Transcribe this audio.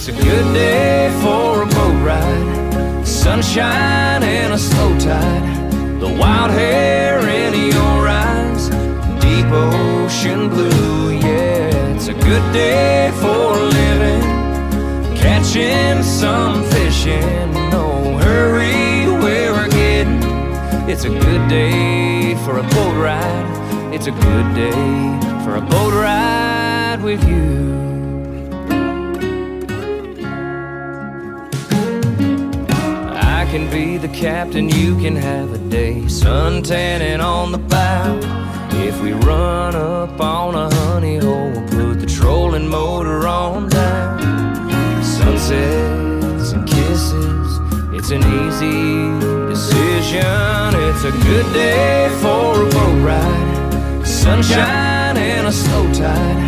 It's a good day for a boat ride, sunshine and a slow tide, the wild hair in your eyes, deep ocean blue. Yeah, it's a good day for living, catching some fishing, no hurry where we're getting. It's a good day for a boat ride, it's a good day for a boat ride with you. I can be the captain, you can have a day, sun tanning on the bow. If we run up on a honey hole, we'll put the trolling motor on down. Sunsets and kisses, it's an easy decision. It's a good day for a boat ride, sunshine and a slow tide,